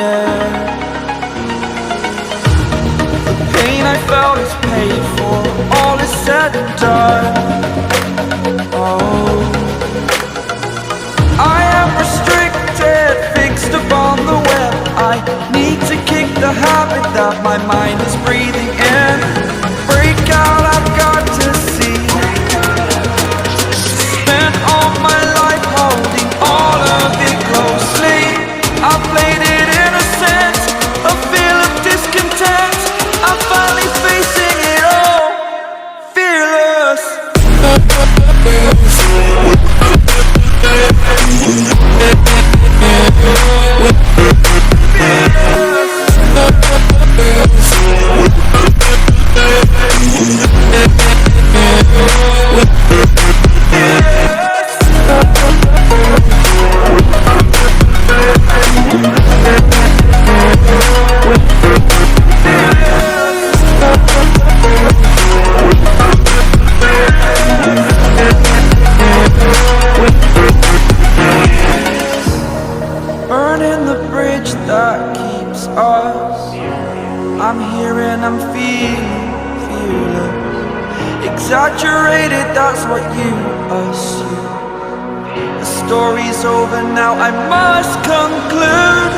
air. The pain I felt is paid for, all is said and done. Oh, I am restricted, fixed upon the web. I need to kick the habit that my mind is breathing in. Break out, I've got to see. Spent all my life holding all of it closely. I played it innocent, a feel of discontent. I'm finally facing it all, fearless. Burning the bridge that keeps us. I'm here and I'm feeling fearless. Exaggerated, that's what you assume. The story's over now, I must conclude.